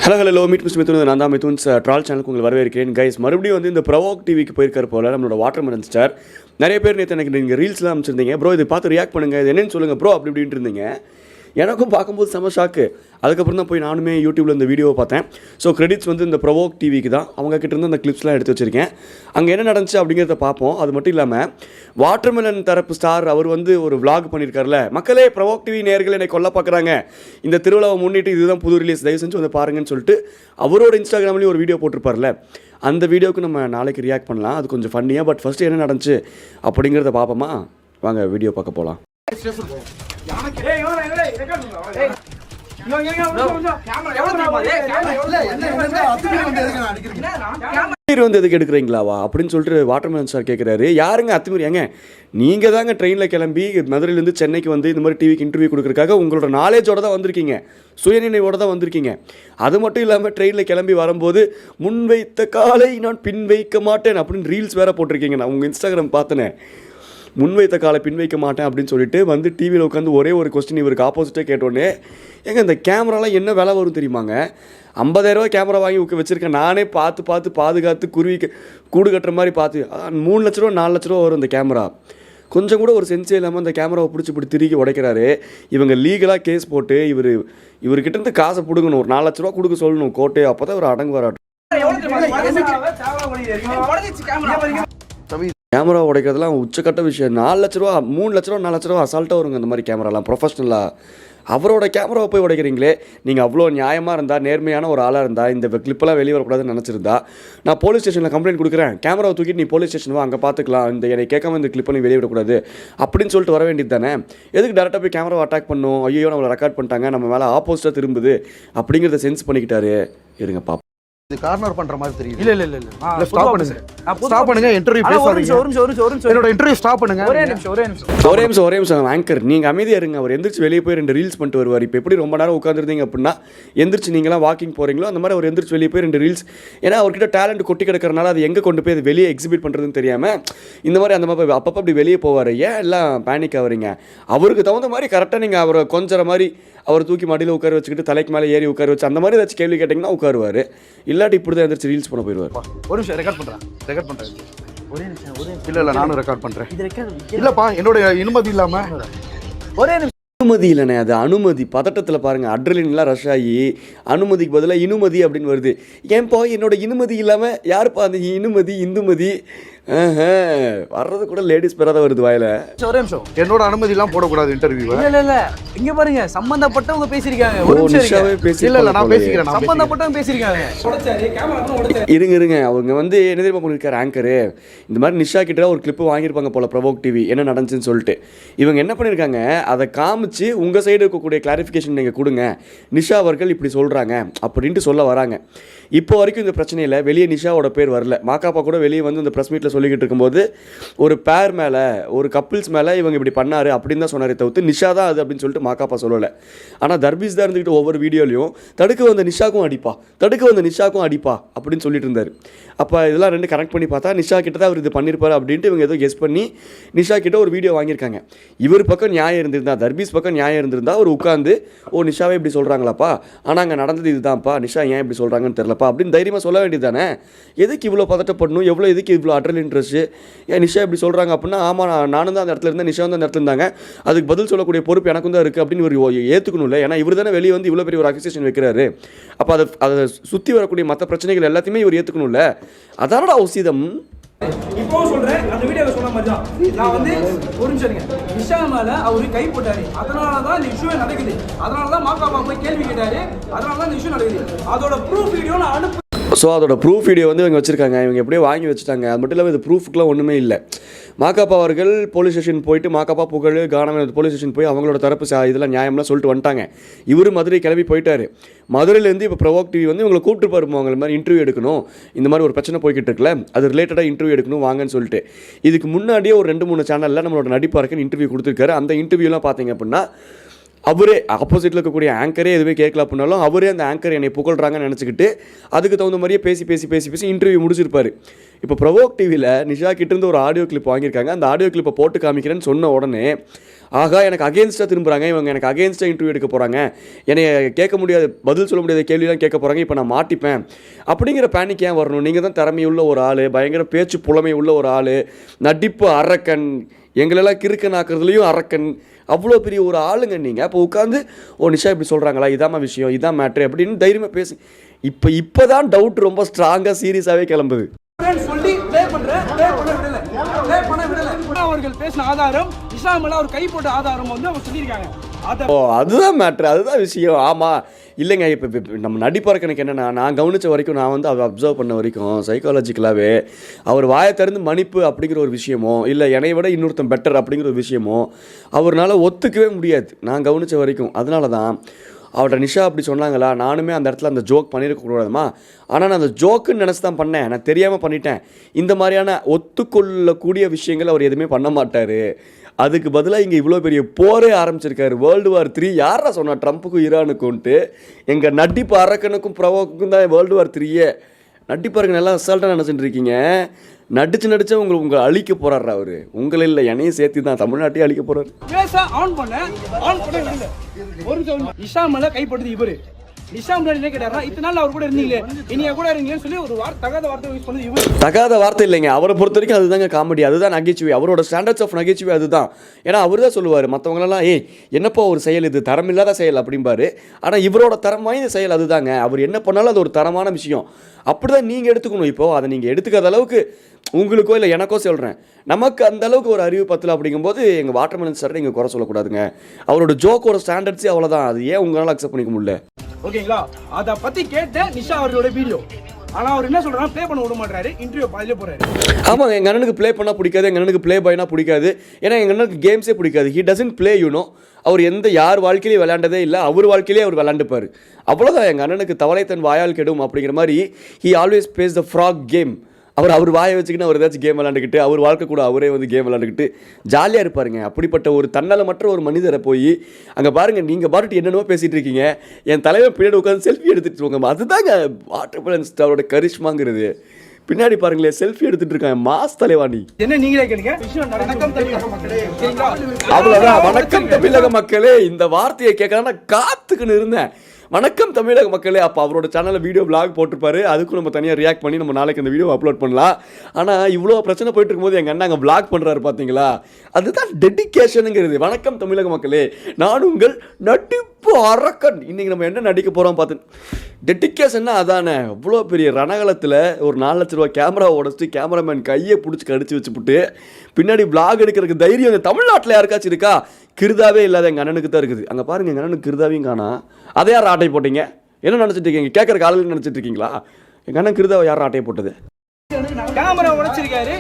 Hello meet mister Mithun. நான் தான் Mithun's troll சேனலுக்கு உங்களுக்கு வரவேற்கிறேன். கைஸ், மறுபடியும் வந்து இந்த ப்ரவோக் டிவிக்கு போயிருக்கார் போல நம்மளோட வாட்டர்மெலன் ஸ்டார். நிறைய பேர் நேற்று எனக்கு நீங்கள் ரீல்ஸ்லாம் அமைச்சிருந்தீங்க. ப்ரோ இது பார்த்து ரியாக்ட் பண்ணுங்கள், இது என்னன்னு சொல்லுங்கள் ப்ரோ அப்படி இப்படின்ட்டு இருந்தீங்க. எனக்கும் பார்க்கும்போது செம ஷாக்கு. அதுக்கப்புறம் தான் போய் நானுமே யூடியூப்பில் இந்த வீடியோவை பார்த்தேன். ஸோ கிரெடிட்ஸ் வந்து இந்த ப்ரவோக் டிவிக்கு தான். அவங்க கிட்டேருந்து அந்த கிளிப்ஸ்லாம் எடுத்து வச்சுருக்கேன். அங்கே என்ன நடந்துச்சு அப்படிங்கிறத பார்ப்போம். அது மட்டும் இல்லாமல் வாட்டர்மெலன் தரப்பு ஸ்டார் அவர் வந்து ஒரு விளாக் பண்ணியிருக்காருல, மக்களே ப்ரவோக் டிவி நேயர்கள் என்னை கொல்ல பார்க்குறாங்க, இந்த திருவிழாவை முன்னிட்டு இதுதான் புது ரிலீஸ், தயவு செஞ்சு வந்து பாருங்கன்னு சொல்லிட்டு அவரோட இன்ஸ்டாகிராம்லேயும் ஒரு வீடியோ போட்டிருப்பார்ல. அந்த வீடியோவுக்கு நம்ம நாளைக்கு ரியாக்ட் பண்ணலாம். அது கொஞ்சம் ஃபன்னியாக. பட் ஃபஸ்ட்டு என்ன நடந்துச்சு அப்படிங்கிறத பார்ப்போமா? வாங்க வீடியோ பார்க்க போகலாம். வந்து எதுக்கு எடுக்கிறீங்களாவா அப்படின்னு சொல்லிட்டு வாட்டர்மெலன் சார் கேட்குறாரு. யாருங்க அத்துமீறி? ஏங்க நீங்கள் தாங்க ட்ரெயினில் கிளம்பி மதுரையிலேருந்து சென்னைக்கு வந்து இந்த மாதிரி டிவிக்கு இன்டர்வியூ கொடுக்குறதுக்காக உங்களோட நாலேஜோட தான் வந்திருக்கீங்க, சுயநினைவோடு தான் வந்திருக்கீங்க. அது மட்டும் இல்லாமல் ட்ரெயினில் கிளம்பி வரும்போது முன்வைத்த காலை நான் பின் வைக்க மாட்டேன் அப்படின்னு ரீல்ஸ் வேறு போட்டிருக்கீங்க. நான் உங்கள் இன்ஸ்டாகிராம் பார்த்தேனே. முன்வைத்த காலை பின் வைக்க மாட்டேன் அப்படின்னு சொல்லிட்டு வந்து டிவியில் உட்காந்து ஒரே ஒரு கொஸ்டின் இவருக்கு ஆப்போசிட்டாக கேட்டோன்னே, ஏங்க இந்த கேமராலாம் என்ன விலை வரும் தெரியுமாங்க? 50,000 கேமரா வாங்கி வச்சுருக்கேன் நானே, பார்த்து பாதுகாத்து குருவிக்கு கூடு கட்டுற மாதிரி பார்த்து 3 லட்ச ரூபா 4 லட்ச ரூபா வரும் இந்த கேமரா. கொஞ்சம் கூட ஒரு சென்ஸே இல்லாமல் அந்த கேமராவை பிடிச்சி இப்படி திருக்கி உடைக்கிறாரு. இவங்க லீகலாக கேஸ் போட்டு இவர்கிட்டருந்து காசை பிடுங்கணும், ஒரு 4 லட்ச ரூபா கொடுக்க சொல்லணும் கோர்ட்டு. அப்போ தான் ஒரு அடங்கு வராட்டும். கேமரா உடைக்கிறதுலாம் உச்சக்கட்ட விஷயம். 4 லட்ச ரூபா 3 லட்ச ரூபா 4 லட்ச ரூபா அசால்ட்டாக வருங்க அந்த மாதிரி கேமராலாம் ப்ரொஃபஷ்னலாக. அவரோட கேமராவை போய் உடைக்கிறீங்களே. நீங்கள் அவ்வளோ நியாயமாக இருந்தால், நேர்மையான ஒரு ஆளாக இருந்தால், இந்த கிளிப்பெல்லாம் வெளியே வரக்கூடாதுன்னு நினச்சிருந்தா, நான் போலீஸ் ஸ்டேஷனில் கம்ப்ளைண்ட் கொடுக்குறேன், கேமராவை தூக்கிட்டு நீ போலீஸ் ஸ்டேஷன் வா, அங்கே பார்த்துக்கலாம், இந்த என்னை கேட்காம இந்த கிளிப்பை நீ வெளியே விடக்கூடாது அப்படின்னு சொல்லிட்டு வர வேண்டியது தானே. எதுக்கு டேரெக்டாக போய் கேமராவை அட்டாக் பண்ணும்? ஐயோ நம்மளை ரெக்கார்ட் பண்ணிட்டாங்க, நம்ம மேலே ஆப்போசிட்டாக திரும்புது அப்படிங்கிறத சென்ஸ் பண்ணிக்கிட்டாரு. இருங்க பாப்பா, இது கார்னர் பண்ற மாதிரி தெரியுது. இல்ல ஸ்டாப் பண்ணுங்க. ஸ்டாப் பண்ணுங்க. இன்டர்வியூ பேசாதீங்க. ஒரு நிமிஷம் என்னோட இன்டர்வியூ ஸ்டாப் பண்ணுங்க. ஒரே நிமிஷம் ஆங்கர், நீங்க அமைதியா இருங்க. அவர் எந்திரிச்சு வெளியே போய் 2 ரீல்ஸ் பண்ணிட்டு வருவார். இப்போ எப்படி ரொம்ப நேரம் உட்காந்துருந்தீங்க அப்படின்னா, எந்திரிச்சு நீங்களாம் வாக்கிங் போறீங்களோ அந்த மாதிரி அவர் எந்திரிச்சு வெளியே போய் 2 ரீல்ஸ். ஏன்னா அவர்கிட்ட டேலண்ட் கொட்டி கிடக்கிறனால அது எங்கே கொண்டு போய் அது வெளியே எக்ஸிபிட் பண்ணுறதுன்னு தெரியாமல் இந்த மாதிரி அந்த மாதிரி அப்பப்போ அப்படி வெளியே போவார். ஏன் எல்லாம் பேனிக் ஆகுறீங்க? அவருக்கு தகுந்த மாதிரி கரெக்டாக நீங்கள் அவரை கொஞ்சம் மாதிரி அவர் தூக்கி மடியில் உட்கார வச்சுக்கிட்டு தலைக்கு மேலே ஏறி உட்கார வச்சு அந்த மாதிரி ஏதாச்சும் கேள்வி கேட்டிங்கன்னா உட்காருவார். இல்லாட்டி இப்படி தான் எந்திரிச்சு ரீல்ஸ் பண்ண போயிடுவார். ஒரு நிமிஷம் ரெக்கார்ட் பண்ணுறேன். ஒரே நிமிஷம். இல்லை நானும் ரெக்கார்ட் பண்ணுறேன். இல்லைப்பா, என்னோட அனுமதி இல்லாமல். ஒரே நிமிஷம். அனுமதி இல்லைண்ணே, அது அனுமதி. பதட்டத்தில் பாருங்கள், அட்ரலின்லாம் ரஷ் ஆகி அனுமதிக்கு பதிலாக இனுமதி அப்படின்னு வருது. ஏன்பா என்னோட இனுமதி இல்லாமல் யாருப்பா அந்த இனுமதி இந்துமதி வர்றது கூட லேடிஸ் பேராக தான் வருது வாயில. ஒரே நிமிஷம். என்னோட அனுமதி எல்லாம் போடக்கூடாது இன்டர்வியூ. இல்ல இங்க பாருங்க, சம்பந்தப்பட்டவங்க பேசியிருக்காங்க. நான் பேசிக்கிறேன். சம்பந்தப்பட்டவங்க பேசியிருக்காங்க. இருங்க அவங்க வந்து என்ன தெரியுமா பண்ணிருக்காரு ஆங்கரு, இந்த மாதிரி நிஷா கிட்ட ஒரு கிளிப்பு வாங்கியிருப்பாங்க போல ப்ரவோக் டிவி என்ன நடந்துச்சுன்னு சொல்லிட்டு. இவங்க என்ன பண்ணியிருக்காங்க, அதை காமிச்சு உங்கள் சைடு இருக்கக்கூடிய கிளாரிஃபிகேஷன் நீங்கள் கொடுங்க, நிஷா அவர்கள் இப்படி சொல்கிறாங்க அப்படின்ட்டு சொல்ல வராங்க. இப்போ வரைக்கும் இந்த பிரச்சனையில் வெளியே நிஷாவோட பேர் வரல. மாக்காப்பா கூட வெளியே வந்து இந்த ப்ரெஸ் மீட்டில் சொல்லிக்கிட்டு இருக்கும்போது ஒரு பேர் மேலே, ஒரு கப்பிள்ஸ் மேலே இவங்க இப்படி பண்ணார் அப்படின்னு தான் சொன்னாரே தவிர்த்து நிஷா தான் அது அப்படின்னு சொல்லிட்டு மாக்காப்பா சொல்லலை. ஆனால் தர்பீஸ் தான் இருந்துக்கிட்டு ஒவ்வொரு வீடியோலையும் தடுக்க வந்த நிஷாக்கும் அடிப்பா அப்படின்னு சொல்லிட்டு இருந்தார். அப்போ இதெல்லாம் 2 கனெக்ட் பண்ணி பார்த்தா நிஷா கிட்ட தான் அவர் இது பண்ணியிருப்பார் அப்படின்ட்டு இவங்க ஏதோ கெஸ் பண்ணி நிஷா கிட்ட ஒரு வீடியோ வாங்கியிருக்காங்க. இவர் பக்கம் நியாயம் இருந்திருந்தா, தர்பீஸ் பக்கம் நியாயம் இருந்திருந்தா அவர் உட்காந்து, ஓ நிஷாவே இப்படி சொல்கிறாங்களாப்பா, ஆனால் அங்கே நடந்தது இதுதான்ப்பா, நிஷா ஏன் இப்படி சொல்கிறாங்கன்னு தெரியலப்பா அப்படின்னு தைரியமாக சொல்ல வேண்டியது தானே. எதுக்கு இவ்வளோ பதட்டப்படணும்? எதுக்கு இவ்வளோ அட்ரல் இன்ட்ரெஸ்ட்? ஏன் நிஷா இப்படி சொல்கிறாங்க அப்படின்னா, ஆமாம் நானும் தான் அந்த இடத்துல இருந்தேன், நிஷா வந்து அந்த இடத்துல இருந்தாங்க, அதுக்கு பதில் சொல்லக்கூடிய பொறுப்பு எனக்கும் தான் இருக்குது அப்படின்னு இவர் ஏற்றுக்கணும்ல. ஏன்னா இவர் தானே வெளியே வந்து இவ்வளோ பெரிய ஒரு அக்யூசேஷன் வைக்கிறாரு. அப்போ அதை சுற்றி வரக்கூடிய மற்ற பிரச்சனைகள் எல்லாத்தையுமே இவர் ஏற்றுக்கணும்ல. அதானோட அவசியம். இப்போ சொல்றேன், அந்த வீடியோல சொன்ன மாதிரி தான் நான் வந்து ஒரு நிமிஷம் நிஷா மேல அவரு கை போட்டாரு, அதனாலதான் இந்த இஷ்யூ நடக்குது, அதனாலதான் மாக்காப்பா போய் கேள்வி கேட்டாரு, அதனாலதான் இந்த இஷ்யூ நடக்குது. அதோட ப்ரூஃப் வீடியோ நான் அனுப்பு. ஸோ அதோட ப்ரூஃப் வீடியோ வந்து இவங்க வச்சுருக்காங்க. இவங்க எப்படியோ வாங்கி வச்சுட்டாங்க. அது மட்டும் இல்லாமல் இது ப்ரூஃபுக்குலாம் ஒன்றுமே இல்லை. மாக்காப்பா அவர்கள் போலீஸ் ஸ்டேஷன் போயிட்டு, மாக்காப்பா புகழ் கானம் போலீஸ் ஸ்டேஷன் போய் அவங்களோட தரப்பு இதெல்லாம் நியாயம்லாம் சொல்லிட்டு வந்துட்டாங்க. இவர் மதுரை கிளம்பி போயிட்டார். மதுரையிலேருந்து இப்போ ப்ரவோக் டிவி வந்து இவங்களை கூப்பிட்டு பாருப்போம், அவங்களை மாதிரி இன்டர்வியூ எடுக்கணும், இந்த மாதிரி ஒரு பிரச்சனை போய்கிட்டு இருக்குல்ல, அது ரிலேட்டடாக இன்டர்வியூ எடுக்கணும் வாங்கன்னு சொல்லிட்டு. இதுக்கு முன்னாடியே ஒரு 2-3 சேனலில் நம்மளோட நடிப்பாருக்குன்னு இன்டர்வியூ கொடுத்துருக்காரு. அந்த இன்டர்வியூலாம் பார்த்தீங்க அப்படின்னா அவரே ஆப்போசிட்டில் இருக்கக்கூடிய ஆங்கரே எதுவுமே கேட்கல அப்படின்னாலும் அவரே அந்த ஆங்கர் என்னை புகழ்றாங்கன்னு நினச்சிக்கிட்டு அதுக்கு தகுந்த மாதிரியே பேசி இன்டர்வியூ முடிச்சிருப்பாரு. இப்போ ப்ரவோக் டிவியில் நிஷா கிட்டேருந்து ஒரு ஆடியோ கிளிப் வாங்கியிருக்காங்க. அந்த ஆடியோ கிளிப்பை போட்டு காமிக்கிறேன்னு சொன்ன உடனே ஆகா எனக்கு அகேன்ஸ்டாக திரும்புகிறாங்க, இவங்க எனக்கு அகேன்ஸ்டாக இன்டர்வியூ எடுக்க போகிறாங்க, என்னை கேட்க முடியாது பதில் சொல்ல முடியாத கேள்வியெலாம் கேட்க போகிறாங்க, இப்போ நான் மாட்டிப்பேன் அப்படிங்கிற பேனிக் ஏன் வரணும்? நீங்கள் தான் திறமையுள்ள ஒரு ஆள், பயங்கர பேச்சு புலமை உள்ள ஒரு ஆள், நடிப்பு அரக்கன், எங்களெல்லாம் கிறுக்கன் ஆக்குறதுலையும் அரக்கன், அவ்வளோ பெரிய ஒரு ஆளுங்க நீங்கள். அப்போ உட்காந்து நிஷா இப்படி சொல்கிறாங்களா, இதாம்மா விஷயம், இதான் மேட்ரு அப்படின்னு தைரியமாக பேசு. இப்போ தான் டவுட் ரொம்ப ஸ்ட்ராங்காக சீரியஸாகவே கிளம்புது. சொல்லி ப்ளே பண்ண விடல. அவர்கள் பேசின ஆதாரம் இஸ்லாமில் அவர் கை போட்ட ஆதாரம் வந்து அவங்க சொல்லியிருக்காங்க. அதுதான் மேட்ரு, அதுதான் விஷயம். ஆமாம் இல்லைங்க, இப்போ நம்ம நடிப்பறக்கு எனக்கு என்னென்னா, நான் கவனித்த வரைக்கும், நான் வந்து அவர் அப்சர்வ் பண்ண வரைக்கும் சைக்காலஜிக்கலாகவே அவர் வாயை திறந்து மன்னிப்பு அப்படிங்கிற ஒரு விஷயமோ இல்லை என்னை விட இன்னொருத்தன் பெட்டர் அப்படிங்கிற ஒரு விஷயமோ அவரால் ஒத்துக்கவே முடியாது நான் கவனித்த வரைக்கும். அதனால தான் அவர்கிட்ட நிஷா அப்படி சொன்னாங்களா, நானுமே அந்த இடத்துல அந்த ஜோக் பண்ணியிருக்கக்கூடாதுமா, ஆனால் நான் அந்த ஜோக்குன்னு நினச்சி தான் பண்ணேன், நான் தெரியாமல் பண்ணிட்டேன். இந்த மாதிரியான ஒத்துக்கொள்ளக்கூடிய விஷயங்கள் அவர் எதுவுமே பண்ண மாட்டார். அதுக்கு பதிலாக இங்கே இவ்வளோ பெரிய போரே ஆரம்பிச்சிருக்காரு. World War 3 யாரா சொன்னா ட்ரம்ப்புக்கும் ஈரானுக்கும்ன்ட்டு? எங்கள் நடிப்பு அரக்கனுக்கும் ப்ரவோக்குக்கும் தான் World War 3. நடிப்பறக்கு நல்லா அசால்ட்டாக நினச்சிட்டு இருக்கீங்க. நடிச்சு உங்களை அழிக்க போறாரு அவரு. உங்களை இல்லை என்னையும் சேர்த்து தான் தமிழ்நாட்டையும் அழிக்க போறாரு. இஸ்லாமில் கைப்பட்டது இவரு. நிஷா முன்னாடி என்ன கேட்டாரா, இத்தனை நாள் அவர் கூட இருந்தீங்களே, இனியா கூட இருந்தீங்கன்னு சொல்லி ஒரு தகாத வார்த்தை யூஸ் பண்ணது இவரு. தகாத வார்த்தை இல்லைங்க, அவரை பொறுத்த வரைக்கும் அதுதாங்க காமெடி, அதுதான் நகைச்சுவை, அவரோட ஸ்டாண்டர்ட்ஸ் ஆஃப் நகைச்சுவை அதுதான். ஏன்னா அவர் தான் சொல்லுவார், மற்றவங்களெல்லாம் என்னப்பா ஒரு செயல் இது, தரமில்லாத செயல் அப்படிம்பாரு. ஆனால் இவரோட தரம் வாய்ந்த செயல் அதுதாங்க. அவர் என்ன பண்ணாலும் அது ஒரு தரமான விஷயம். அப்படி தான் நீங்கள் எடுத்துக்கணும். இப்போது அதை நீங்கள் எடுத்துக்காத அளவுக்கு உங்களுக்கோ இல்லை எனக்கோ சொல்கிறேன், நமக்கு அந்த அளவுக்கு ஒரு அறிவு பத்தல அப்படிங்கும்போது எங்கள் வாட்டர்மெலன் சார் நீங்கள் குறை சொல்லக்கூடாதுங்க. அவரோட ஜோக்கோட ஸ்டாண்டர்ட்ஸே அவ்வளோதான். அது ஏன் உங்களால் அக்செப்ட் பண்ணிக்க முடியல? ஓகேங்களா, அதை பற்றி கேட்ட நிஷா அவர்களோட வீடியோ. ஆனால் அவர் என்ன சொல்கிறாங்க, ப்ளே பண்ண விட மாட்டாரு, இன்டர்வியூ பாதிலே போகிறாரு. ஆமாங்க, எங்கள் அண்ணனுக்கு ப்ளே பண்ணால் பிடிக்காது, எங்கள் அண்ணனுக்கு ப்ளே பாய்னா பிடிக்காது. ஏன்னா எங்கள் அண்ணனுக்கு கேம்ஸே பிடிக்காது. He doesn't play Uno. அவர் யார் வாழ்க்கையிலையும் விளையாண்டதே இல்லை, அவர் வாழ்க்கையிலே அவர் விளையாண்டுப்பார். அவ்வளோதான். எங்கள் அண்ணனுக்கு தவளை தன் வாயால் கெடும் அப்படிங்கிற மாதிரி he always plays the frog game. அவர் வாயை வச்சுக்கிட்டு அவர் ஏதாச்சும் கேம் விளாண்டுக்கிட்டு, அவர் வாழ்க்கை கூட அவரே கேம் விளாண்டுக்கிட்டு ஜாலியாக இருப்பாருங்க. அப்படிப்பட்ட ஒரு தன்னலமற்ற ஒரு மனிதரை போய் அங்கே பாருங்கள், நீங்கள் பாட்டுட்டு என்னென்னமோ பேசிகிட்டு இருக்கீங்க, என் தலைவர் பின்னாடி உட்காந்து செல்ஃபி எடுத்துகிட்டு இருக்கோங்க. அதுதாங்க வாட்டர்மெலன் ஸ்டாரோட கரிஷ்மாங்கிறது. பின்னாடி பாருங்களேன், செல்ஃபி எடுத்துட்டு இருக்காங்க. மாஸ் தலைவாணி என்ன நீங்களே கேளுங்க. அவ்வளோதான். வணக்கம் தமிழக மக்களே, இந்த வார்த்தையை கேட்கலாம் காத்துக்குன்னு இருந்தேன். வணக்கம் தமிழக மக்களே. அப்போ அவரோட சேனலில் வீடியோ விளாக் போட்டிருப்பாரு, அதுக்கும் நம்ம தனியாக ரியாக்ட் பண்ணி நம்ம நாளைக்கு அந்த வீடியோ அப்லோட் பண்ணலாம். ஆனால் இவ்வளோ பிரச்சனை போயிட்டு இருக்கும்போது எங்கள் அண்ணா அங்கே விளாக் பண்ணுறாரு பார்த்தீங்களா, அதுதான் டெடிக்கேஷனுங்கிறது. வணக்கம் தமிழக மக்களே, நான் உங்கள் நடிப்பு அரக்கன். இன்றைக்கி நம்ம என்ன நடிக்க போகிறோம் பார்த்து, டெடிக்கேஷன்னா அதானே. அவ்வளோ பெரிய ரணகலத்தில் ஒரு 4 லட்ச ரூபா கேமரா உடச்சிட்டு கேமராமேன் கையை பிடிச்சி கடிச்சு வச்சுப்புட்டு பின்னாடி விளாக் எடுக்கிறதுக்கு தைரியம் இந்த தமிழ்நாட்டில் யாருக்காச்சும் இருக்கா? கிருதாவே இல்லாத எங்கள் அண்ணனுக்கு தான் இருக்குது. அங்கே பாருங்கள், எங்கள் அண்ணனுக்கு கிருதாவையும் காணா. அதை யார் ஆட்டை போட்டீங்க? என்ன நினச்சிட்டு இருக்கீங்க? கேட்குற காலையில் நினச்சிட்டு இருக்கீங்களா? எங்கள் அண்ணன் கிருதாவை யார் ஆட்டையை போட்டது? கேமரா உடைச்சிருக்காரு,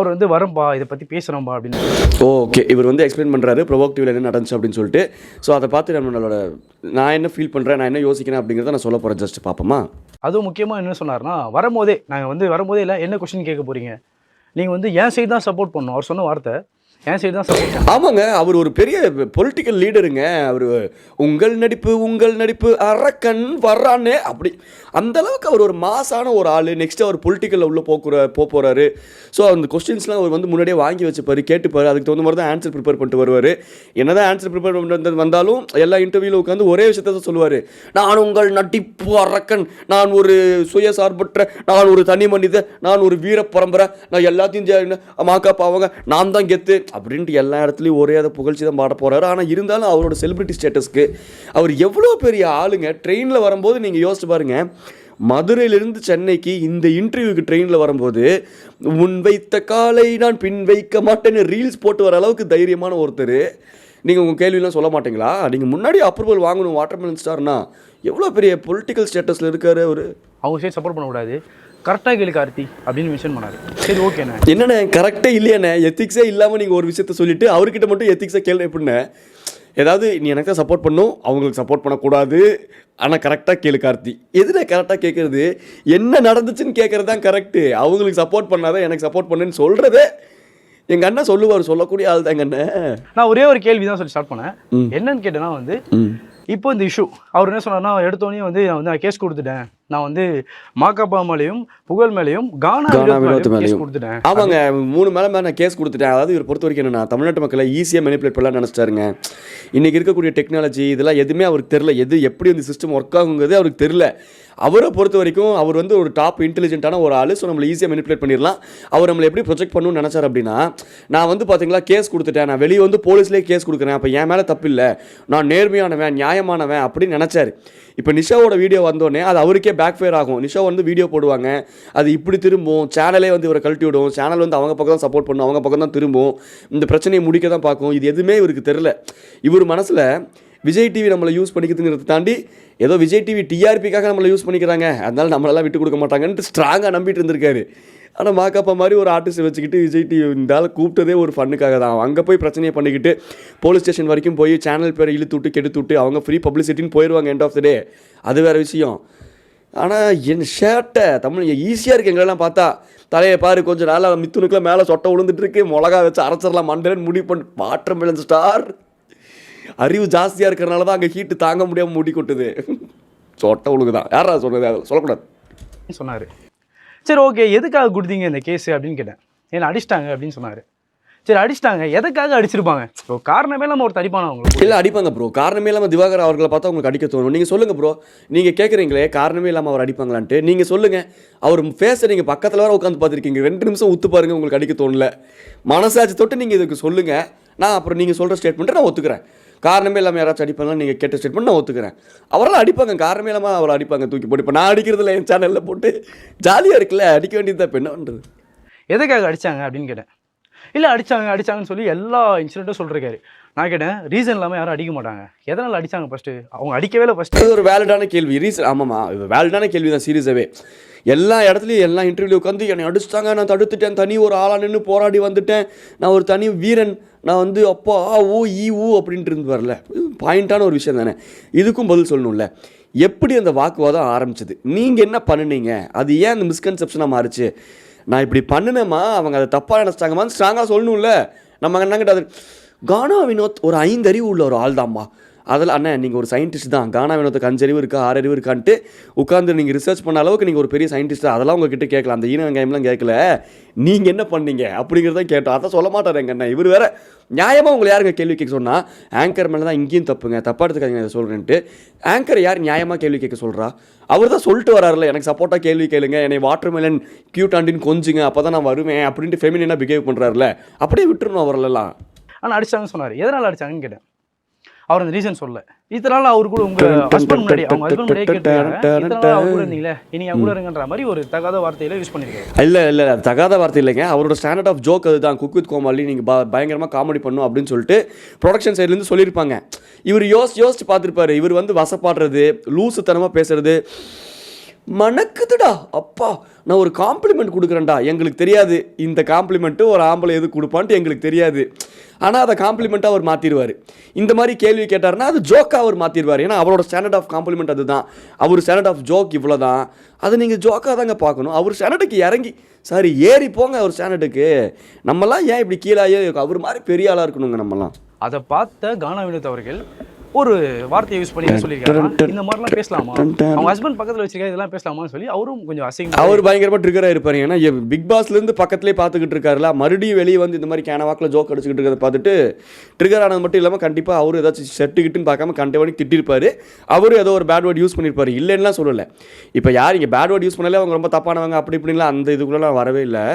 அவர் வரம்பா இதை பற்றி பேசுகிறோம்பா அப்படின்னு. ஓகே, இவர் எக்ஸ்பிளைன் பண்ணுறாரு ப்ரவோக் டிவியில் என்ன நடந்துச்சு அப்படின்னு சொல்லிட்டு. ஸோ அதை பார்த்து நம்மளோட நான் என்ன ஃபீல் பண்ணுறேன், நான் என்ன யோசிக்கிறேன் அப்படிங்கிறத நான் சொல்ல போகிறேன். ஜஸ்ட் பார்ப்போமா. அதுவும் முக்கியமாக என்ன சொன்னார்னா, வரும்போதே நாங்கள் வரும்போதே இல்லை என்ன கொஸ்டின் கேட்க போகிறீங்க, நீங்கள் என் சைடு தான் சப்போர்ட் பண்ணணும். அவர் சொன்ன வார்த்தை என் சைடு தான் சப்போர்ட். ஆமாங்க, அவர் ஒரு பெரிய பொலிட்டிக்கல் லீடருங்க. அவர் உங்கள் நடிப்பு அரக்கன் வர்றான்னு அப்படி அந்த அளவுக்கு அவர் ஒரு மாசான ஒரு ஆள். நெக்ஸ்ட் அவர் பொலிட்டிக்கலில் உள்ள போகிறாரு. ஸோ அந்த கொஸ்டின்ஸ்லாம் அவர் முன்னாடியே வாங்கி வச்சுப்பார், கேட்டுப்பார். அதுக்கு தகுந்த மாதிரி தான் ஆன்சர் ப்ரிப்பேர் பண்ணிட்டு வருவார். என்ன தான் ஆன்சர் ப்ரிப்பேர் பண்ணிட்டு வந்தாலும் எல்லா இன்டர்வியூவில் உட்காந்து ஒரே விஷயத்த தான் சொல்லுவார். நான் உங்கள் நடிப்பு அரக்கன், நான் ஒரு சுயசார்பற்ற, நான் ஒரு தனி மனித, நான் ஒரு வீர பரம்பரை, நான் எல்லாத்தையும் மாக்கா பாவங்க, நான் தான் கெத்து அப்படின்ட்டு எல்லா இடத்துலையும் ஒரே அதை புகழ்ச்சி தான் பாட போகிறாரு. ஆனால் இருந்தாலும் அவரோட செலிபிரிட்டி ஸ்டேட்டஸ்க்கு அவர் எவ்வளோ பெரிய ஆளுங்க. ட்ரெயினில் வரும்போது நீங்கள் யோசிச்சு பாருங்கள், மதுரையிலிருந்து சென்னைக்கு இந்த இன்டர்வியூக்கு ட்ரெயினில் வரும்போது முன் வைத்த காலை நான் பின் வைக்க மாட்டேன்னு ரீல்ஸ் போட்டு வர அளவுக்கு தைரியமான ஒருத்தர். நீங்கள் உங்கள் கேள்வியெலாம் சொல்ல மாட்டீங்களா? நீங்கள் முன்னாடி அப்ரூவல் வாங்கணும். வாட்டர்மெலன் ஸ்டார்னா எவ்வளோ பெரிய பொலிட்டிக்கல் ஸ்டேட்டஸில் இருக்கார் அவர். அவங்க சைடு சப்போர்ட் பண்ணக்கூடாது, கரெக்டாக கேளு கார்த்தி அப்படின்னு மென்ஷன் பண்ணாரு. சரி ஓகேண்ணே. என்னண்ணே கரெக்டே இல்லையாண்ணே? எத்திக்ஸே இல்லாமல் நீங்கள் ஒரு விஷயத்த சொல்லிவிட்டு அவர்கிட்ட மட்டும் எத்திக்ஸை கேள்வி எப்படின்னு, ஏதாவது நீ எனக்கு தான் சப்போர்ட் பண்ணும், அவங்களுக்கு சப்போர்ட் பண்ணக்கூடாது, ஆனால் கரெக்டாக கேளு கார்த்தி. எதுனா கரெக்டாக கேட்குறது? என்ன நடந்துச்சுன்னு கேட்குறது தான் கரெக்டு. அவங்களுக்கு சப்போர்ட் பண்ணாதான் எனக்கு சப்போர்ட் பண்ணுன்னு சொல்கிறதே எங்கள் அண்ணன் சொல்லுவார், சொல்லக்கூடிய ஆள் தான் எங்கள் அண்ணன். நான் ஒரே ஒரு கேள்வி தான் சொல்லி ஸ்டார்ட் பண்ணேன். என்னன்னு கேட்டேன்னா வந்து இப்போ இந்த இஷ்யூ அவர் என்ன சொன்னார்னா, எடுத்தோடனே வந்து நான் கேஸ் கொடுத்துட்டேன், நான் வந்து மாக்காப்பா மேலேயும் புகழ் மேலேயும் கானா வினோத் மேலேயும் கொடுத்துட்டேன். ஆமாங்க, 3 மேலே நான் கேஸ் கொடுத்துட்டேன். அதாவது இவர் பொறுத்த வரைக்கும் என்னன்னா, தமிழ்நாட்டு மக்களை ஈஸியாக மெனிப்புலேட் பண்ணலாம் நினச்சிட்டாருங்க. இன்றைக்கி இருக்கக்கூடிய டெக்னாலஜி இதெல்லாம் எதுவுமே அவருக்கு தெரில, எது எப்படி இந்த சிஸ்டம் ஒர்க் ஆகுங்கிறது அவருக்கு தெரில. அவரை பொறுத்த வரைக்கும் அவர் வந்து ஒரு டாப் இன்டெலிஜென்ட்டான ஒரு ஆள். ஸோ நம்மளை ஈஸியாக மெனிப்புலேட் பண்ணிடலாம். அவர் நம்மளை எப்படி ப்ரொஜெக்ட் பண்ணணும்னு நினச்சார் அப்படின்னா, நான் வந்து பார்த்தீங்களா கேஸ் கொடுத்துட்டேன், நான் வெளியே வந்து போலீஸ்லேயே கேஸ் கொடுக்குறேன், அப்போ என் மேலே தப்பு இல்லை, நான் நேர்மையானவன் நியாயமானவன் அப்படின்னு நினச்சார். இப்போ நிஷாவோட வீடியோ வந்தோடனே அது அவருக்கே பேக் ஃபயர் ஆகும். நிஷா வந்து வீடியோ போடுவாங்க, அது இப்படி திரும்பும், சேனலே வந்து இவரை கழட்டி விடும், சேனல் வந்து அவங்க பக்கம் தான் சப்போர்ட் பண்ணும், அவங்க பக்கம் தான் திரும்பும், இந்த பிரச்சனையை முடிக்க தான் பார்க்கும். இது எதுவுமே இவருக்கு தெரில. இவர் மனசில் விஜய் டிவி நம்மளை யூஸ் பண்ணிக்கிறதுங்கிறத தாண்டி ஏதோ விஜய் டிவி டிஆர்பிக்காக நம்மளை யூஸ் பண்ணிக்கிறாங்க, அதனால நம்மளெல்லாம் விட்டு கொடுக்க மாட்டாங்கன்ட்டு ஸ்ட்ராங்காக நம்பிட்டு இருந்திருக்காரு. ஆனால் மாக்காப்பா மாதிரி ஒரு ஆர்டிஸ்ட்டை வச்சுக்கிட்டு விஜய் டிவி இருந்தாலும் கூப்பிட்டதே ஒரு ஃபண்ணுக்காக தான். அங்கே போய் பிரச்சனையை பண்ணிக்கிட்டு போலீஸ் ஸ்டேஷன் வரைக்கும் போய் சேனல் பேரை இழுத்து விட்டு கெடுத்து விட்டு அவங்க ஃப்ரீ பப்ளிசிட்டின்னு போயிடுவாங்க எண்ட் ஆஃப் த டே. அது வேறு விஷயம். ஆனால் என் ஷர்ட்டை தமிழ் ஈஸியாக இருக்குது எங்களெல்லாம் பார்த்தா. தலையை பாரு, கொஞ்சம் நாளாக மித்துனுக்குலாம் மேலே சொட்டை விழுந்துட்டு இருக்கு, மிளகா வச்சு அரைச்சிடலாம் மண்டலன்னு முடிவு பண்ணி வாட்டர் மெலன் ஸ்டார். அறிவு ஜாஸ்தியாக இருக்கிறனால தான் அங்கே ஹீட்டு தாங்க முடியாமல் முடி கொட்டுது. சொட்டை உழுகுதான். யாரா சொன்னது? அதில் சொல்லக்கூடாது சொன்னார். சரி ஓகே, எதுக்காக கொடுத்தீங்க இந்த கேஸு அப்படின்னு கேட்டேன். ஏன்னா அடிச்சிட்டாங்க அப்படின்னு சொன்னார். சரி அடிச்சிட்டாங்க, எதுக்காக அடிச்சிருப்பாங்க? ப்ரோ காரணமே இல்லாமல் ஒரு தடிப்பான அவங்களுக்கு இல்லை அடிப்பாங்க ப்ரோ. காரணமே இல்லாமல் திவாகர் அவர்களை பார்த்தா உங்களுக்கு அடிக்க தோணும். நீங்கள் சொல்லுங்கள் ப்ரோ, நீங்கள் கேட்குறீங்களே காரணமே இல்லாமல் அவர் அடிப்பாங்களான்ட்டு. நீங்கள் சொல்லுங்கள், அவர் ஃபேஸை நீங்கள் பக்கத்தில் வர உட்காந்து பார்த்துருக்கீங்க, 2 நிமிஷம் உத்து பாருங்கள், உங்களுக்கு அடிக்க தோணல. மனசாட்சி தொட்டு நீங்கள் இதுக்கு சொல்லுங்கள். நான் அப்புறம் நீங்கள் சொல்கிற ஸ்டேட்மெண்ட்டை நான் ஒத்துக்கிறேன். காரணமே இல்லாமல் யாராச்சும் அடிப்பாங்களா நீங்கள் கேட்ட ஸ்டேட்மெண்ட் நான் ஒத்துக்கிறேன். அவரெல்லாம் அடிப்பாங்க, காரணமே இல்லாமல் அவரை அடிப்பாங்க தூக்கி போட்டு. இப்போ நான் அடிக்கிறதுல என் சேனலில் போட்டு ஜாலியாக இருக்குல்ல, அடிக்க வேண்டியது தான். இப்போ என்ன பண்ணுறது? எதுக்காக அடித்தாங்க அப்படின்னு கேட்டேன். இல்லை அடித்தாங்கன்னு சொல்லி எல்லா இன்சிடென்ட்டும் சொல்லிருக்காரு. நான் கேட்டேன், ரீசன் இல்லாமல் யாரும் அடிக்க மாட்டாங்க, எதனால் அடித்தாங்க ஃபஸ்ட்டு? அவங்க அடிக்கவே இல்லை ஃபஸ்ட்டு. அது ஒரு வேலிடான கேள்வி. ரீசன் ஆமாம்மா, இது வேலிடான கேள்வி தான். சீரியஸாகவே எல்லா இடத்துலையும் எல்லா இன்டர்வியூ உட்காந்து என்னை அடிச்சிட்டாங்க, நான் தடுத்துட்டேன், தனி ஒரு ஆளாக நின்று போராடி வந்துட்டேன், நான் ஒரு தனி வீரன், நான் வந்து அப்பா ஊ ஈ ஊ அப்படின்ட்டு இருந்து வரல. பாயிண்ட்டான ஒரு விஷயம் தானே. இதுக்கும் பதில் சொல்லணும்ல. எப்படி அந்த வாக்குவாதம் ஆரம்பிச்சது, நீங்கள் என்ன பண்ணுனீங்க, அது ஏன் அந்த மிஸ்கன்செப்ஷனாக மாறுச்சு, நான் இப்படி பண்ணினேம்மா அவங்க அதை தப்பாக நினச்சிட்டாங்கம்மான்னு ஸ்ட்ராங்காக சொல்லணும்ல. நம்ம என்னங்கிட்ட அது கானா வினோத் ஒரு 5 அறிவு உள்ள ஒரு ஆள் தான்மா. அதில் அண்ணன் நீங்கள் ஒரு சயின்டிஸ்ட் தான், கானா வினோத்துக்கு 5 அறிவு இருக்கா 6 அறிவு இருக்கான்ட்டு உட்காந்து நீங்கள் ரிசர்ச் பண்ண அளவுக்கு நீங்கள் ஒரு பெரிய சயின்டிஸ்ட். அதெல்லாம் உங்ககிட்ட கேட்கலாம், அந்த ஈன வெங்காயம்லாம் கேட்கல, நீங்கள் என்ன பண்ணீங்க அப்படிங்கிறதான் கேட்டோம். அதான் சொல்ல மாட்டார் எங்கள் அண்ணன். இவர் வேறு நியாயமாக உங்களை யாருங்க கேள்வி கேட்க சொன்னால், ஆங்கர் மேலே தான் இங்கேயும் தப்புங்க, தப்பாக எடுத்துக்காதீங்க இதை சொல்கிறேன்ட்டு. ஆங்கர் யார் நியாயமாக கேள்வி கேட்க சொல்கிறா? அவர் தான் சொல்லிட்டு வராருல, எனக்கு சப்போர்ட்டாக கேள்வி கேளுங்க, என்னை வாட்டர் மெலன் க்யூட் ஆண்டின்னு கொஞ்சுங்க, அப்போ தான் நான் வருவேன் அப்படின்ட்டு ஃபெமினினாக பிஹேவ் பண்ணுறாருல, அப்படியே விட்டுருணும் அவரெல்லாம். ஆனால் அடிச்சாங்கன்னு சொன்னார். எதனால் அடிச்சாங்கன்னு கேட்டேன். அவர் அந்த ரீசன் சொல்ல. இதனால அவர் கூட உங்கள் ஹஸ்பண்ட் முன்னாடி அவங்க ஹஸ்பண்ட் முன்னாடியே கேட்டாங்க, அவர் கூட இருந்தீங்களே இனி அவங்க கூட இருங்கன்ற மாதிரி ஒரு தகாத வார்த்தையில யூஸ் பண்ணியிருக்காரு. இல்லை அது தகாத வார்த்தை இல்லைங்க, அவரோட ஸ்டாண்டர்ட் ஆஃப் ஜோக் அதுதான். குக் வித் கோமாளி நீங்கள் பயங்கரமாக காமெடி பண்ணும் அப்படின்னு சொல்லிட்டு ப்ரொடக்ஷன் சைட்லேருந்து சொல்லியிருப்பாங்க. இவர் யோசிச்சு பார்த்துருப்பாரு. இவர் வந்து வசப்பாடுறது, லூசுத்தனமாக பேசுறது, மணக்குதுடா அப்பா, நான் ஒரு காம்ப்ளிமெண்ட் கொடுக்குறேன்டா, எங்களுக்கு தெரியாது இந்த காம்ப்ளிமெண்ட்டு ஒரு ஆம்பளை எது கொடுப்பான்ட்டு எங்களுக்கு தெரியாது, ஆனால் அதை காம்ப்ளிமெண்ட்டாக அவர் மாற்றிடுவார். இந்த மாதிரி கேள்வி கேட்டார்னா அது ஜோக்காக அவர் மாற்றிடுவார். ஏன்னா அவரோட ஸ்டாண்டர்ட் ஆஃப் காம்ப்ளிமெண்ட் அதுதான். அவர் ஸ்டாண்டர்ட் ஆஃப் ஜோக் இவ்வளோ தான், அதை நீங்கள் ஜோக்காக தாங்க பார்க்கணும். அவர் ஸ்டாண்டர்டுக்கு இறங்கி ஏறி போங்க அவர் ஸ்டாண்டர்டுக்கு. நம்மலாம் ஏன் இப்படி கீழாயே, அவர் மாதிரி பெரிய ஆளாக இருக்கணுங்க நம்மலாம். அதை பார்த்த கானா வினோத் அவர்கள் ஒரு வார்த்தையை யூஸ் பண்ணி சொல்லியிருக்காரு, இந்த மாதிரிலாம் பேசலாமா, அவங்க ஹஸ்பண்ட் பக்கத்தில் வச்சிருக்காரு, இதெல்லாம் பேசலாமான்னு சொல்லி அவரும் கொஞ்சம் அசிங்க. அவர் பயங்கரமாக ட்ரிகராக இருப்பாரு. ஏன்னா பிக் பாஸ்லேருந்து பக்கத்துலேயே பார்த்துக்கிட்டு இருக்காருல, மறுபடியும் வெளியே வந்து இந்த மாதிரி கேனவாக்கில் ஜோக் அடிச்சுக்கிட்டு இருக்கிறத பார்த்துட்டு ட்ரிகர் ஆனது மட்டும் இல்லாமல் கண்டிப்பாக அவரும் ஏதாச்சும் செட்டுக்கிட்டுன்னு பார்க்காம கண்டவனி திட்டிருப்பாரு. அவரும் ஏதோ ஒரு பேட் வேர்ட் யூஸ் பண்ணியிருப்பாரு, இல்லைன்னுலாம் சொல்லலை. இப்போ யார் இங்கே பேட் வேர்ட் யூஸ் பண்ணாலே அவங்க ரொம்ப தப்பானவங்க அப்படி இப்படின்லாம் அந்த இதுக்குள்ளலாம் வரவே இல்லை.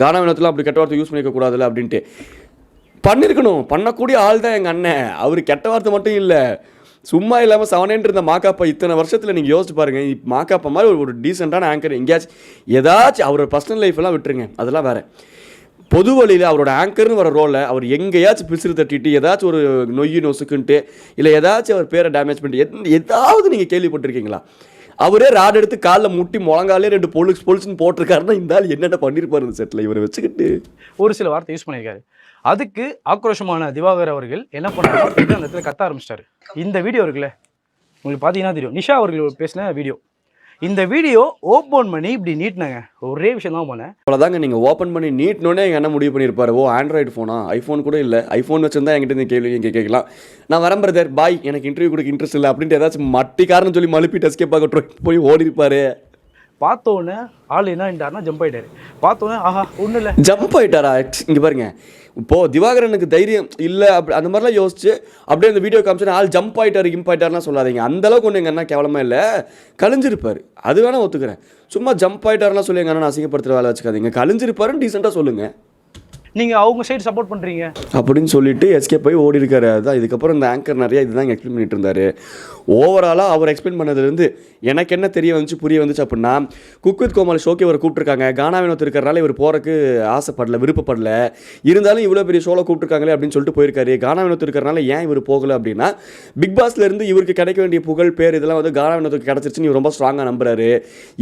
கானா வினோத்துலாம் அப்படி கெட்ட வார்த்தை யூஸ் பண்ணிக்கக்கூடாதுல்ல அப்படின்ட்டு பண்ணியிருக்கணும். பண்ணக்கூடிய ஆள் தான் எங்கள் அண்ணன். அவர் கெட்ட வார்த்தை மட்டும் இல்லை, சும்மா இல்லாமல் செவனேன்ட்டு இருந்த மாக்காப்பா இத்தனை வருஷத்தில் நீங்கள் யோசிச்சு பாருங்கள். மாக்காப்பா மாதிரி ஒரு டீசெண்டான ஆங்கர் எங்கேயாச்சும் ஏதாச்சும் அவரோட பர்சனல் லைஃப்லாம் விட்டுருங்க, அதெல்லாம் வேறு. பொது வழியில் அவரோட ஆங்கர்னு வர ரோலை அவர் எங்கேயாச்சும் பிசிறு தட்டிட்டு ஏதாச்சும் ஒரு நொய்யு நொசுக்குன்ட்டு இல்லை ஏதாச்சும் அவர் பேரை டேமேஜ் பண்ணிட்டு ஏதாவது நீங்கள் கேள்விப்பட்டிருக்கீங்களா? அவரே ராட் எடுத்து காலில் முட்டி முழங்காலே 2 பொலிச்சுன்னு போட்டிருக்காருன்னா இந்த ஆள் என்னென்ன பண்ணியிருப்பாரு இந்த செட்டில் இவரை வச்சுக்கிட்டு. ஒரு சில வார்த்தை யூஸ் பண்ணியிருக்காரு. அதுக்கு ஆக்ரோஷமான திவாகர் அவர்கள் என்ன பண்ணாரு, அந்த இடத்துல கத்த ஆரம்பிச்சிட்டாரு. இந்த வீடியோ இருக்குல்ல உங்களுக்கு பார்த்தீங்கன்னா தெரியும், நிஷா அவர்கள் பேசின வீடியோ. இந்த வீடியோ ஓப்பன் பண்ணி இப்படி நீட்டினாங்க, ஒரே விஷயம் தான் பண்ணேன். அவ்வளோதாங்க. நீங்கள் ஓப்பன் பண்ணி நீட்னோடனே எங்கள் என்ன முடிவு பண்ணியிருப்பாரு, ஓ ஆண்ட்ராய்டு ஃபோனா, ஐஃபோன் கூட இல்லை, ஐஃபோன் வச்சுருந்தா என்கிட்ட இந்த கேள்வி இங்கே கேட்கலாம், நான் வரேன் பிரதர் பாய், எனக்கு இன்டர்வியூ கொடுக்க இன்ட்ரெஸ்ட் இல்லை அப்படின்ட்டு ஏதாச்சும் மட்டிக்காரன்னு சொல்லி மழுப்பிட்டு எஸ்கேப் ஆக போய் ஓடி இருப்பாரு. பார்த்தோன்னே ஆள் என்ன ஆயிட்டாருன்னா ஜம்ப் ஆயிட்டாரு. பார்த்தோன்னே ஆஹா ஒன்றும் இல்லை, ஜம்ப் ஆயிட்டாரா? இங்கே பாருங்க, இப்போது திவாகரனுக்கு தைரியம் இல்லை அப்படி அந்த மாதிரிலாம் யோசிச்சு அப்படியே அந்த வீடியோ காமிச்சு ஆள் ஜம்ப் ஆயிட்டாரு கிம்ப் ஆயிட்டாருலாம் சொல்லாதீங்க. அந்தளவுக்கு ஒன்று எங்கள் அண்ணா கேவலமாக இல்லை, கழிஞ்சிருப்பார், அது வேணால் ஒத்துக்கிறேன். சும்மா ஜம்ப் ஆயிட்டாருலாம் சொல்லி எங்கள் அண்ணா அசிங்கப்படுத்துகிற வேலை வச்சுக்காதீங்க, கழிஞ்சிருப்பாருன்னு டீசெண்டாக சொல்லுங்கள். நீங்கள் அவங்க சைடு சப்போர்ட் பண்ணுறீங்க அப்படின்னு சொல்லிட்டு எஸ்கே போய் ஓடி இருக்காரு. அதுதான் இதுக்கப்புறம் இந்த ஆங்கர் நிறையா இதுதான் எக்ஸ்பிளைன் பண்ணிட்டு இருந்தார். ஓவராலாக அவர் எக்ஸ்பிளைன் பண்ணதுலேருந்து எனக்கு என்ன தெரிய வந்துச்சு புரிய வந்துச்சு அப்படின்னா, குக் வித் கோமாளி ஷோக்கு இவர் கூப்பிட்டுருக்காங்க. கானா வினோத் இருக்கிறனால இவர் போகிறக்கு ஆசைப்படல, விருப்பப்படல, இருந்தாலும் இவ்வளோ பெரிய ஷோவில் கூப்பிட்டுருக்காங்களே அப்படின்னு சொல்லிட்டு போயிருக்காரு. கானா வினோத் இருக்கிறனால ஏன் இவர் போகலை அப்படின்னா, பிக் பாஸ்லேருந்து இவருக்கு கிடைக்க வேண்டிய புகழ் பேர் இதெல்லாம் வந்து கானா வினோத்துக்கு கிடச்சிருச்சுன்னு இவர் ரொம்ப ஸ்ட்ராங்காக நம்புறாரு.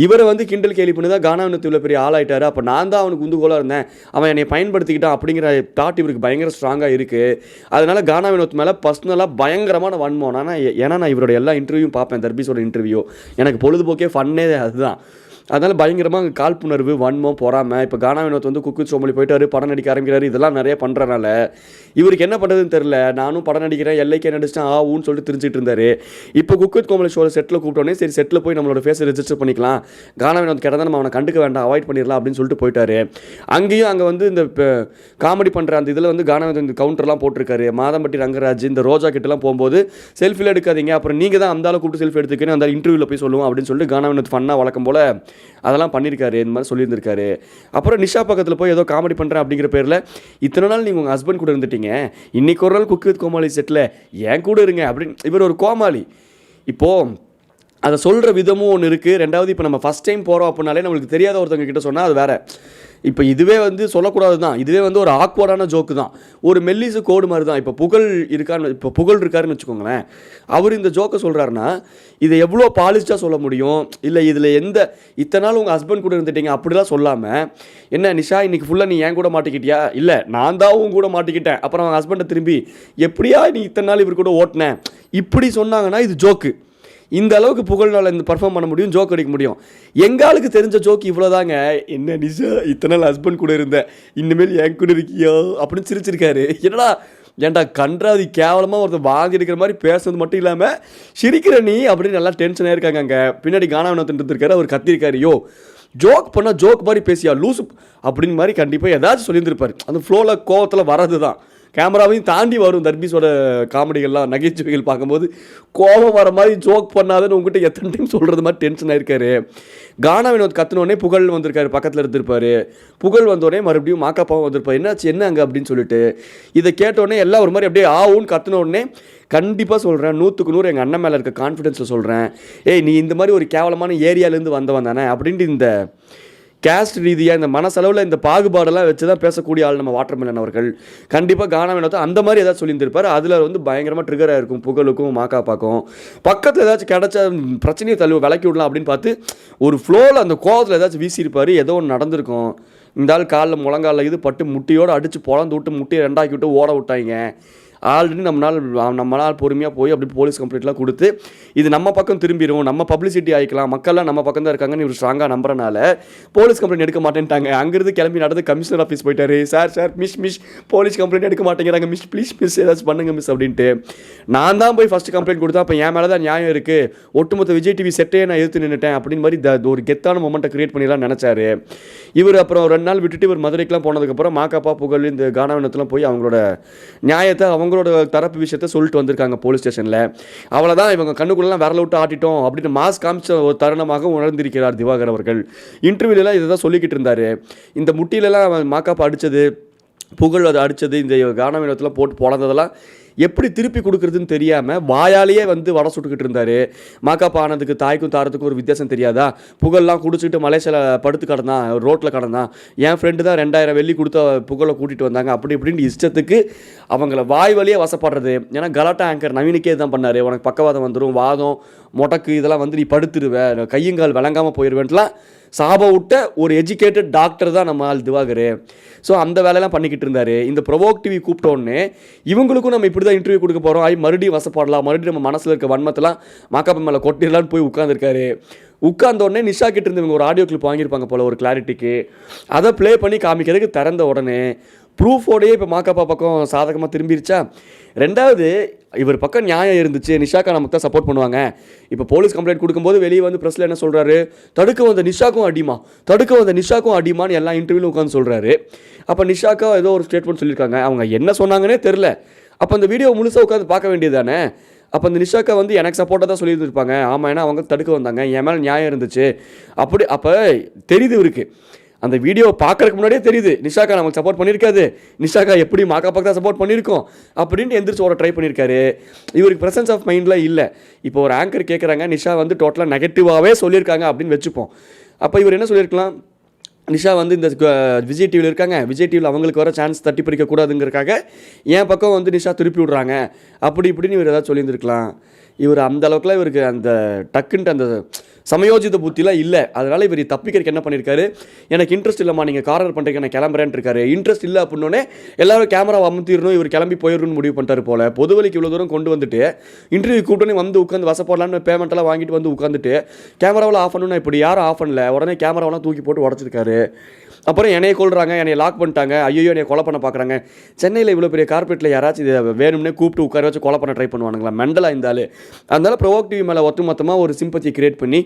இவரை வந்து கிண்டல் கேலி பண்ணி தான் கானா வினோத் இவ்வளோ பெரிய ஆளாயிட்டாரு. அப்போ நான் தான் அவனுக்கு உந்துகோலாக இருந்தேன், அவன் என்னை பயன்படுத்திக்கிட்டான் அப்படிங்கிற தாட் இவருக்கு பயங்கர ஸ்ட்ராங்காக இருக்குது. அதனால கானா வினோத் மேலே பர்சனலாக பயங்கரமான வன்மம். ஏன்னா நான் இவரோட எல்லா இன்டர்வியூவும் பார்ப்பேன், தர்பீஸோட இன்டர்வியூ எனக்கு பொழுதுபோக்கே ஃபன்னே அதுதான். அதனால் பயங்கரமாக காழ்ப்புணர்வு, வன்மம், பொறாமை. இப்போ கானா வினோத் வந்து குக் வித் கோமாளி போயிட்டாரு, படம் நடிக்க ஆரம்பிக்கிறாரு, இதெல்லாம் நிறைய பண்ணுறனால இவருக்கு என்ன பண்ணுறதுன்னு தெரில. நானும் படம் நடிக்கிறேன், எல்லைக்கே நடிச்சிட்டேன் ஊன்னு சொல்லிட்டு தெரிஞ்சிட்டு இருந்தார். இப்போ குக் வித் கோமாளி ஷோவில் செட்டில் கூப்பிட்டோன்னே சரி செட்டில் போய் நம்மளோட ஃபேஸை ரெஜிஸ்டர் பண்ணிக்கலாம், கானா வினோத் கிடந்தா நம்ம அவனை கண்டுக்க வேண்டாம், அவாய்ட் பண்ணிடலாம் அப்படின்னு சொல்லிட்டு போயிட்டாரு. அங்கேயும் அங்கே வந்து இந்த காமெடி பண்ணுற அந்த இதில் வந்து கானா வினோத் இந்த கவுண்டர்லாம் போட்டிருக்காரு. மாதம்பட்டி ரங்கராஜ் இந்த ரோஜா கிட்டலாம் போகும்போது செல்ஃபியில் எடுக்காதீங்க, அப்புறம் நீங்கள் தான் அந்த கூப்பிட்டு செல்ஃபி எடுத்துக்கணும், அந்த இன்டர்வியூவில் போய் சொல்லுவோம் அப்படின்னு சொல்லிட்டு கானா வினோத் ஃபன்னாக வழக்கம் போல் அதெல்லாம் பண்ணியிருக்காரு, இந்த மாதிரி சொல்லியிருந்திருக்காரு. அப்புறம் நிஷா பக்கத்தில் போய் ஏதோ காமெடி பண்ணுறேன் அப்படிங்கிற பேரில் இத்தனை நாள் நீங்கள் உங்கள் ஹஸ்பண்ட் கூட இருந்துட்டீங்க, இன்றைக்கி ஒரு நாள் குக் வித் கோமாளி செட்டில் என் கூட இருங்க அப்படின்னு. இவர் ஒரு கோமாளி. இப்போது அதை சொல்கிற விதமும் ஒன்று இருக்குது. ரெண்டாவது இப்போ நம்ம ஃபஸ்ட் டைம் போகிறோம் அப்படின்னாலே நம்மளுக்கு தெரியாத ஒருத்தவங்க கிட்ட சொன்னால் அது வேறு. இப்போ இதுவே வந்து சொல்லக்கூடாது தான், இதுவே வந்து ஒரு ஆக்வர்டான ஜோக்கு தான், ஒரு மெல்லிசு கோடு மாதிரி தான். இப்போ புகழ் இருக்காருன்னு வச்சுக்கோங்களேன், அவர் இந்த ஜோக்கை சொல்கிறாருன்னா இதை எவ்வளோ பாலிஷ்டாக சொல்ல முடியும், இல்லை இதில் இத்தனை நாள் உங்கள் ஹஸ்பண்ட் கூட இருந்துட்டீங்க அப்படிலாம் சொல்லாமல், என்ன நிஷா இன்னைக்கு ஃபுல்லாக நீ ஏன் கூட மாட்டிக்கிட்டியா, இல்லை நான் தான் உன் கூட மாட்டிக்கிட்டேன், அப்புறம் அவன் ஹஸ்பண்டை திரும்பி எப்படியா நீ இத்தனை நாள் இவர் கூட ஓட்டினேன் இப்படி சொன்னாங்கன்னா இது ஜோக்கு. இந்த அளவுக்கு புகழ்னால இந்த பர்ஃபார்ம் பண்ண முடியும், ஜோக் அடிக்க முடியும். எங்களுக்கு தெரிஞ்ச ஜோக் இவ்வளோதாங்க. என்ன நிஷா இத்தனை நாள் ஹஸ்பண்ட் கூட இருந்தேன், இனிமேல் என் கூட இருக்கியோ அப்படின்னு சிரிச்சிருக்காரு. என்னடா ஏன்டா கன்றாதி கேவலமாக ஒருத்தர் வாங்கியிருக்கிற மாதிரி பேசுறது மட்டும் இல்லாமல் சிரிக்கிற நீ அப்படின்னு நல்லா டென்ஷனாக இருக்காங்க. அங்கே பின்னாடி கானா வினோத் இருந்திருக்காரு, அவர் கத்திருக்காரு, யோ ஜோக் பண்ணால் ஜோக் மாதிரி பேசியா லூசு அப்படின்னு மாதிரி கண்டிப்பாக ஏதாச்சும் சொல்லியிருந்திருப்பார். அந்த ஃப்ளோவில் கோவத்தில் வர்றது தான், கேமராவையும் தாண்டி வரும். தர்பீஸோட காமெடிகள்லாம் நகைச்சுவைகள் பார்க்கும்போது கோபம் வர மாதிரி ஜோக் பண்ணாதுன்னு உங்ககிட்ட எத்தனை டைம் சொல்கிறது மாதிரி டென்ஷன் ஆயிருக்காரு. கானா வினோத் கத்துனோடனே புகழ் வந்திருக்காரு, பக்கத்தில் இருந்திருப்பார். புகழ் வந்தோடனே மறுபடியும் மாக்காப்பாவும் வந்திருப்பார். என்னாச்சு என்ன அங்கே அப்படின்னு சொல்லிட்டு இதை கேட்டோடனே எல்லாம் ஒரு மாதிரி அப்படியே ஆவுன்னு கத்துனோடனே கண்டிப்பாக சொல்கிறேன், 100க்கு 100 எங்கள் அண்ணன் மேலே இருக்க கான்ஃபிடென்ஸில் சொல்கிறேன், ஏய் நீ இந்த மாதிரி ஒரு கேவலமான ஏரியாலேருந்து வந்தவன் தானே அப்படின்ட்டு இந்த கேஸ்ட் ரீதியாக இந்த மனசளவில் இந்த பாகுபாடெல்லாம் வச்சு தான் பேசக்கூடிய ஆள் நம்ம வாட்டர்மெலன் அவர்கள். கண்டிப்பாக கானா வினோத் அந்த மாதிரி ஏதாச்சும் சொல்லியிருந்திருப்பார். அதில் வந்து பயங்கரமாக ட்ரிகராக இருக்கும் புகழுக்கும் மாக்காப்பாக்கும். பக்கத்தில் ஏதாச்சும் கிடச்ச பிரச்சனையை விளக்கி விடலாம் அப்படின்னு பார்த்து ஒரு ஃப்ளோவில் அந்த கோவத்தில் ஏதாச்சும் வீசியிருப்பார். ஏதோ ஒன்று நடந்திருக்கும். இந்த ஆள் காலில் முழங்காலில் இது பட்டு முட்டியோடு அடித்து பொழந்து விட்டு முட்டியை ரெண்டாக்கி விட்டு ஓட விட்டாங்க. ஆல்ரெடி நம்மளால் பொறுமையாக போய் அப்படி போலீஸ் கம்ப்ளைண்ட்லாம் கொடுத்து இது நம்ம பக்கம் திரும்பிடும், நம்ம பப்ளிசிட்டி ஆகிக்கலாம், மக்கள்லாம் நம்ம பக்கம் தான் இருக்காங்கன்னு இவர் ஸ்ட்ராங்காக நம்புறனால போலீஸ் கம்ப்ளைண்ட் எடுக்க மாட்டேன்ட்டாங்க. அங்கேருந்து கிளம்பி நடந்து கமிஷனர் ஆஃபீஸ் போயிட்டாரு. சார் மிஸ் போலீஸ் கம்ப்ளைண்ட் எடுக்க மாட்டேங்கிறாங்க மிஸ், ப்ளீஸ் மிஸ் ஏதாச்சும் பண்ணுங்க மிஸ் அப்படின்ட்டு. நான் தான் போய் ஃபஸ்ட்டு கம்ப்ளைண்ட் கொடுத்தா அப்போ என் மேலே தான் நியாயம் இருக்குது, ஒட்டுமொத்த விஜய் டிவி செட்டையே நான் எதிர்த்து நின்றுட்டேன் அப்படின்னு மாதிரி ஒரு கெத்தான மொமெண்ட்டை கிரியேட் பண்ணிடலாம் நினச்சாரு இவர். அப்புறம் 2 நாள் விட்டுட்டு இவர் மதுரைக்கெலாம் போனதுக்கப்புறம் மாக்காப்பா புகழ் இந்த கானா வினோத்லாம் போய் அவங்களோட நியாயத்தை அவங்களோட தரப்பு விஷயத்தை சொல்லிட்டு வந்திருக்காங்க போலீஸ் ஸ்டேஷனில். அவ்வளோதான், இவங்க கண்ணுக்குள்ளெல்லாம் விரல விட்டு ஆட்டிட்டோம் அப்படின்னு மாஸ் காமிச்ச ஒரு தருணமாக உணர்ந்திருக்கிறார் திவாகர் அவர்கள். இன்டர்வியூலாம் இதை தான் சொல்லிக்கிட்டு இருந்தார். இந்த முட்டியிலலாம் மாக்காப்பா அடித்தது, புகழ் அதை அடித்தது, இந்த கானா வினோத்தில் போட்டு பொழந்ததெல்லாம் எப்படி திருப்பி கொடுக்குறதுன்னு தெரியாமல் வாயாலேயே வந்து வடை சுட்டுக்கிட்டு இருந்தார். மாக்காப்பா ஆனதுக்கு தாய்க்கும் தாரத்துக்கும் ஒரு வித்தியாசம் தெரியாதா? புகழ்லாம் குடிச்சிட்டு மலேசியாவில் படுத்து கிடந்தான், ரோட்டில் கிடந்தான், என் ஃப்ரெண்டு தான் 2000 வெள்ளி கொடுத்த புகழை கூட்டிகிட்டு வந்தாங்க அப்படி இப்படின்னு இஷ்டத்துக்கு அவங்கள வாய் வழியே வசப்படுறது. ஏன்னா கலாட்டா ஆங்கர் நவீனுக்கே தான் பண்ணார், உனக்கு பக்கவாதம் வந்துடும், வாதம் மொடக்கு இதெல்லாம் வந்து நீ படுத்துருவேன், கையங்கால் விளங்காமல் போயிடுவேன்ட்டுலாம் சாபம் விட்ட ஒரு எஜுகேட்டட் டாக்டர் தான் நம்ம ஆள் திவாகர். ஸோ அந்த வேலையெல்லாம் பண்ணிக்கிட்டு இருந்தார். இந்த ப்ரொவோக் டிவி கூப்பிட்டோன்னே இவங்களுக்கும் நம்ம இப்படி தான் இன்டர்வியூ கொடுக்க போகிறோம், மறுபடியும் வசப்படலாம், மறுபடியும் நம்ம மனசில் இருக்க வன்மத்தெல்லாம் மாக்காப்பா மேலே கொட்டிடலான்னு போய் உட்காந்துருக்காரு. உட்கார்ந்த உடனே நிஷா கிட்ட இருந்து இவங்க ஒரு ஆடியோ கிளிப் வாங்கியிருப்பாங்க போல் ஒரு கிளாரிட்டிக்கு, அதை ப்ளே பண்ணி காமிக்கிறதுக்கு திறந்த உடனே ப்ரூஃபோடையே இப்போ மாக்காப்பா பக்கம் சாதகமாக திரும்பிருச்சா. ரெண்டாவது இவர் பக்கம் நியாயம் இருந்துச்சு, நிஷாக்கா நமக்கு தான் சப்போர்ட் பண்ணுவாங்க. இப்போ போலீஸ் கம்ப்ளைண்ட் கொடுக்கும்போது வெளியே வந்து ப்ரெஸ்ஸில் என்ன சொல்கிறாரு, தடுக்க வந்த நிஷாக்கும் அடிமான்னு எல்லா இன்டர்வியூலும் உட்காந்து சொல்கிறாரு. அப்போ நிஷாக்கா ஏதோ ஒரு ஸ்டேட்மெண்ட் சொல்லியிருக்காங்க, அவங்க என்ன சொன்னாங்கன்னே தெரில. அப்போ அந்த வீடியோ முழுசாக உட்காந்து பார்க்க வேண்டியது தானே. அப்போ அந்த நிஷாக்கா வந்து எனக்கு சப்போர்ட்டாக தான் சொல்லியிருந்துருப்பாங்க. ஆமாம், ஏன்னா அவங்க தடுக்க வந்தாங்க, என் மேலே நியாயம் இருந்துச்சு அப்படி. அப்போ தெரியுது இவருக்கு, அந்த வீடியோ பார்க்கறதுக்கு முன்னாடியே தெரியுது நிஷாக்கா நமக்கு சப்போர்ட் பண்ணியிருக்காது, நிஷாக்கா எப்படி மாக்காப்பாக்கு தான் சப்போர்ட் பண்ணியிருக்கோம் அப்படின்ட்டு எந்திரிச்சு ஓட ட்ரை பண்ணியிருக்காரு. இவருக்கு ப்ரெசன்ஸ் ஆஃப் மைண்டில் இல்லை. இப்போ ஒரு ஆங்கர் கேட்குறாங்க, நிஷா வந்து டோட்டலாக நெகட்டிவாகவே சொல்லியிருக்காங்க அப்படின்னு வச்சுப்போம். அப்போ இவர் என்ன சொல்லியிருக்கலாம், நிஷா வந்து இந்த விஜய் டிவியில் இருக்காங்க, விஜய் டிவியில் அவங்களுக்கு வர சான்ஸ் தட்டி பறிக்கக்கூடாதுங்கிறக்காக என் பக்கம் வந்து நிஷா திருப்பி விட்றாங்க அப்படி இப்படின்னு இவர் ஏதாவது சொல்லியிருந்துருக்கலாம். இவர் அந்த அளவுக்குலாம் இவருக்கு அந்த டக்குன்ட்டு அந்த சமயோஜித புத்திலாம் இல்லை. அதனால் இவர் தப்பிக்கிறதுக்கு என்ன பண்ணியிருக்காரு, எனக்கு இன்ட்ரெஸ்ட் இல்லைம்மா, நீங்கள் கார்னர் பண்ணுறீங்க, நான் கிளம்புறேன்னு இருக்காரு. இன்ட்ரெஸ்ட் இல்லை அப்படின்னோடனே எல்லாரும் கேமரா அமுத்திடணும், இவர் கிளம்பி போயிடணும்னு முடிவு பண்ணிட்டாரு போல். பொதுவெளிக்கு இவ்வளோ தூரம் கொண்டு வந்துட்டு இன்டர்வியூ கூப்பிட்டோன்னே வந்து உட்காந்து வசப்படலான்னு பேமெண்ட்டெல்லாம் வாங்கிட்டு வந்து உட்காந்துட்டு கேமராவில் ஆஃப் பண்ணணும்னா இப்படி யாரும் ஆஃப் பண்ணல, உடனே கேமராவெல்லாம் தூக்கி போட்டு உடச்சிருக்காரு. அப்புறம் என்னையை கொள்றாங்க, என்னை லாக் பண்ணிட்டாங்க, ஐயோ என்னை கொலை பண்ண பார்க்குறாங்க. சென்னையில் இவ்வளோ பெரிய கார்பரேட்டில் யாராச்சும் இதை வேணும்னே கூப்பிட்டு உட்கார வச்சு கொலை பண்ண ட்ரை பண்ணுவானுங்களா, மெண்டலாக இருந்தாலும். அதனால ப்ரொவோக் டிவி மேலே ஒட்டுமொத்தமாக ஒரு சிம்பத்தி கிரியேட் பண்ணி,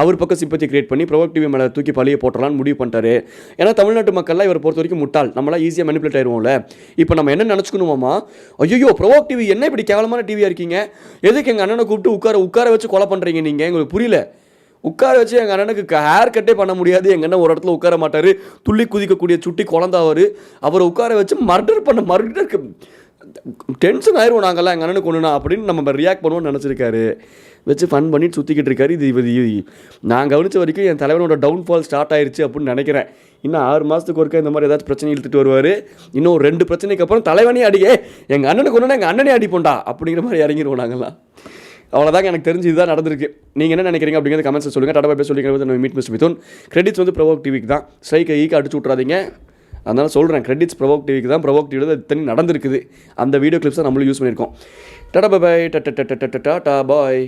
அவர் பக்கம் சிம்பத்தி கிரியேட் பண்ணி ப்ரொவோக் டிவி மேலே தூக்கி பழிய போட்டலான்னு முடிவு பண்ணிட்டாரு. ஏன்னா தமிழ்நாட்டு மக்கள்லாம் இவரை பொறுத்த வரைக்கும் முட்டாள், நம்மளாம் ஈஸியாக மேனிபுலேட் ஆயிடுவோம்ல. இப்போ நம்ம என்ன நினச்சிக்கணுமாமா, ஐயோ ப்ரொவோக் டிவி என்ன இப்படி கேவலமான டிவியாக இருக்கீங்க, எதுக்கு எங்கள் அண்ணனை கூப்பிட்டு உட்கார வச்சு கொலை பண்ணுறீங்க நீங்கள், எங்களுக்கு புரியல. உட்கார வச்சு எங்கள் அண்ணனுக்கு ஹேர் கட்டே பண்ண முடியாது, எங்கள் அண்ணன் ஒரு இடத்துல உட்கார மாட்டார், துள்ளி குதிக்கக்கூடிய சுட்டி குழந்தாவர், அவரை உட்கார வச்சு மர்டருக்கு டென்ஷன் ஆயிடுவோம் நாங்கள்லாம் எங்கள் அண்ணனுக்கு ஒன்றுனா அப்படின்னு நம்ம ரியாக்ட் பண்ணுவோம்னு நினச்சிருக்காரு. வச்சு ஃபன் பண்ணிட்டு சுற்றிக்கிட்டு இருக்காரு. இது நான் கவனித்த வரைக்கும் என் தலைவனோட டவுன்ஃபால் ஸ்டார்ட் ஆயிடுச்சு அப்படின்னு நினைக்கிறேன். இன்னும் 6 மாதத்துக்கு ஒருக்கா இந்த மாதிரி ஏதாச்சும் பிரச்சனை இழுத்துட்டு வருவார். இன்னும் 2 பிரச்சனைக்கு அப்புறம் தலைவனே அடிக்க, எங்கள் அண்ணனுக்கு ஒன்றுனா எங்கள் அண்ணனே அடிப்போண்டா அப்படிங்கிற மாதிரி இறங்கிடுவோம் நாங்கள்லாம். அவ்வளோதாங்க எனக்கு தெரிஞ்சு இதுதான் நடந்திருக்கு. நீங்கள் என்ன நினைக்கிறீங்க அப்படிங்கிறது கமெண்ட்ஸ் சொல்லுங்கள். டாடா பை சொல்லிக்கிறது நம்ம மீட் மிஸ்டர் மிதுன். கிரெடிட்ஸ் வந்து ப்ரொவோக் டிவிக்கு தான், ஸ்ட்ரைக்கை அடிச்சு விட்றாதீங்க. அதனால் சொல்கிறேன், கிரெடிட்ஸ் ப்ரொவோக் டிவிக்கு தான். ப்ரொவோக் டிவியில் இத்தனை நடந்திருக்குது, அந்த வீடியோ கிளிப்ஸை நம்மளும் யூஸ் பண்ணியிருக்கோம். டாடா பை டாடா பாய்.